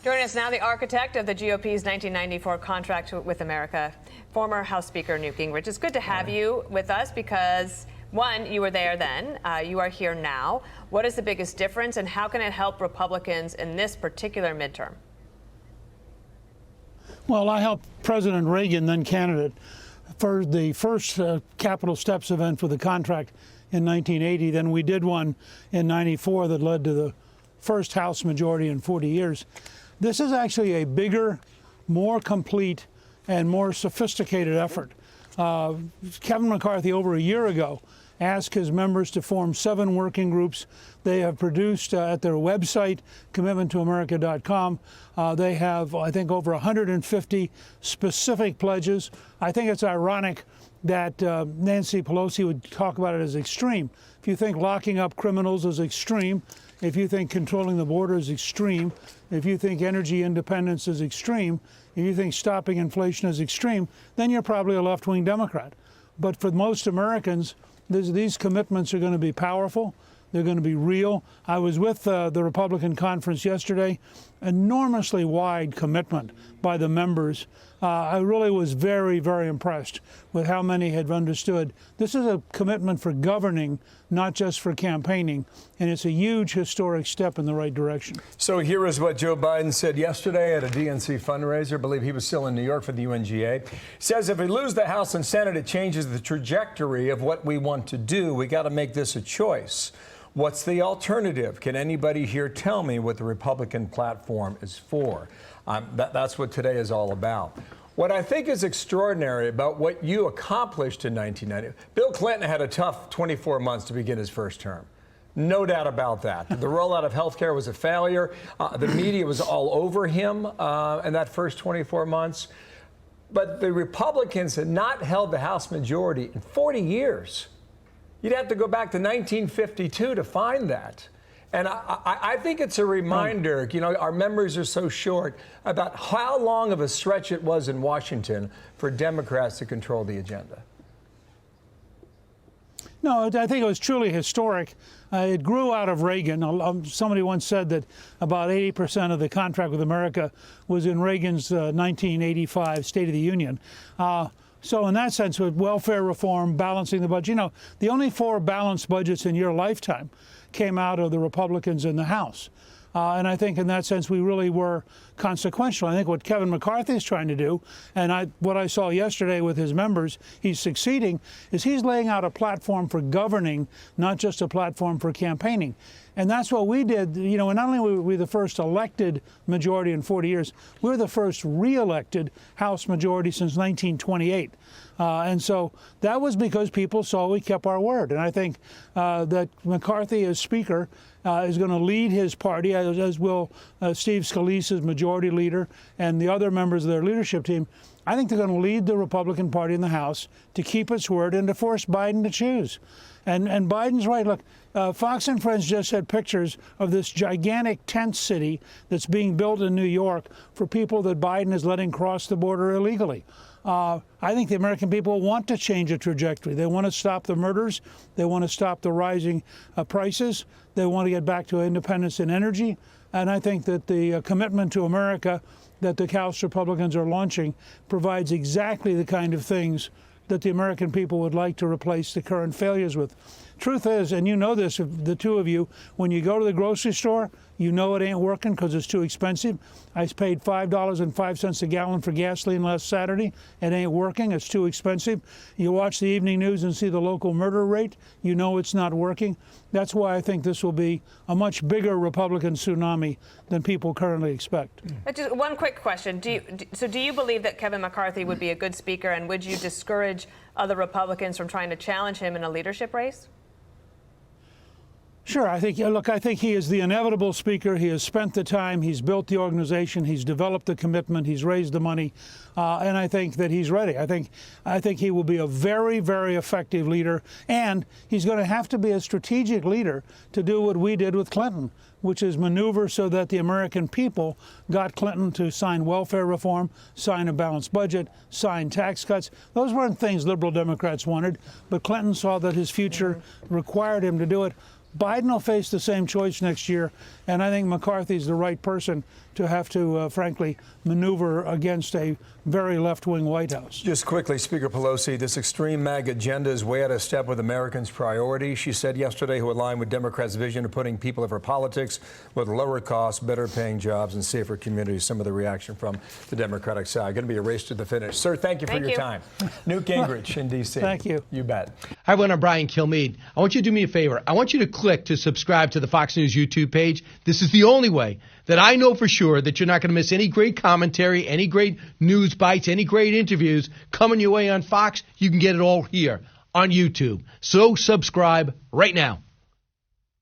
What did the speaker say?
Joining us now, the architect of the GOP's 1994 contract with America, former House Speaker Newt Gingrich. It's good to have you with us because, one, you were there then, you are here now. What is the biggest difference, and how can it help Republicans in this particular midterm? Well, I helped President Reagan, then candidate, for the first Capitol Steps event for the contract in 1980. Then we did one in 94 that led to the first House majority in 40 years. This is actually a bigger, more complete, and more sophisticated effort. Kevin McCarthy, over a year ago, asked his members to form 7 working groups. They have produced at their website, commitmenttoamerica.com, they have, I think, over 150 specific pledges. I think it's ironic that Nancy Pelosi would talk about it as extreme. If you think locking up criminals is extreme, if you think controlling the border is extreme, if you think energy independence is extreme, if you think stopping inflation is extreme, then you're probably a left-wing Democrat. But for most Americans, these commitments are going to be powerful. They're going to be real. I was with the Republican conference yesterday. Enormously wide commitment by the members. I really was very, very impressed with how many had understood. This is a commitment for governing, not just for campaigning, and it's a huge historic step in the right direction. So here is what Joe Biden said yesterday at a DNC fundraiser. I believe he was still in New York for the UNGA. He says if we lose the House and Senate, it changes the trajectory of what we want to do. We got to make this a choice. What's the alternative? Can anybody here tell me what the Republican platform is for? That's what today is all about. What I think is extraordinary about what you accomplished in 1990, Bill Clinton had a tough 24 months to begin his first term. No doubt about that. The rollout of health care was a failure. The media was all over him in that first 24 months. But the Republicans had not held the House majority in 40 years. You'd have to go back to 1952 to find that. And I think it's a reminder, you know, our memories are so short, about how long of a stretch it was in Washington for Democrats to control the agenda. No, I think it was truly historic. It grew out of Reagan. Somebody once said that about 80% of the contract with America was in Reagan's 1985 State of the Union. So in that sense, with welfare reform, balancing the budget, you know, the only 4 balanced budgets in your lifetime came out of the Republicans in the House. And I think in that sense, we really were consequential. I think what Kevin McCarthy is trying to do, and what I saw yesterday with his members, he's succeeding, is he's laying out a platform for governing, not just a platform for campaigning. And that's what we did. You know, not only were we the first elected majority in 40 years, we're the first re-elected House majority since 1928. And so that was because people saw we kept our word. And I think that McCarthy as Speaker is going to lead his party, as will Steve Scalise as Majority Leader and the other members of their leadership team. I think they're going to lead the Republican Party in the House to keep its word and to force Biden to choose. And Biden's right. Look, Fox and Friends just had pictures of this gigantic tent city that's being built in New York for people that Biden is letting cross the border illegally. I think the American people want to change the trajectory. They want to stop the murders. They want to stop the rising prices. They want to get back to independence in energy. And I think that the commitment to America that the House Republicans are launching provides exactly the kind of things that the American people would like to replace the current failures with. Truth is, and you know this, the two of you, when you go to the grocery store, you know it ain't working because it's too expensive. I paid $5.05 a gallon for gasoline last Saturday. It ain't working. It's too expensive. You watch the evening news and see the local murder rate. You know it's not working. That's why I think this will be a much bigger Republican tsunami than people currently expect. Just one quick question. Do you believe that Kevin McCarthy would be a good speaker, and would you discourage other Republicans from trying to challenge him in a leadership race? Sure. I think he is the inevitable speaker. He has spent the time. He's built the organization. He's developed the commitment. He's raised the money. And I think that he's ready. I think he will be a very, very effective leader. And he's going to have to be a strategic leader to do what we did with Clinton, which is maneuver so that the American people got Clinton to sign welfare reform, sign a balanced budget, sign tax cuts. Those weren't things liberal Democrats wanted. But Clinton saw that his future required him to do it. Biden will face the same choice next year, and I think McCarthy's the right person to have to, frankly, maneuver against a very left-wing White House. Just quickly, Speaker Pelosi, this extreme MAG agenda is way out of step with Americans' priorities. She said yesterday to align with Democrats' vision of putting people over politics with lower costs, better paying jobs, and safer communities. Some of the reaction from the Democratic side. Going to be a race to the finish. Sir, thank you for your time. Newt Gingrich in D.C. Thank you. You bet. Hi, everyone. I'm Brian Kilmeade. I want you to do me a favor. I want you to click to subscribe to the Fox News YouTube page. This is the only way that I know for sure that you're not going to miss any great commentary, any great news bites, any great interviews coming your way on Fox. You can get it all here on YouTube. So subscribe right now.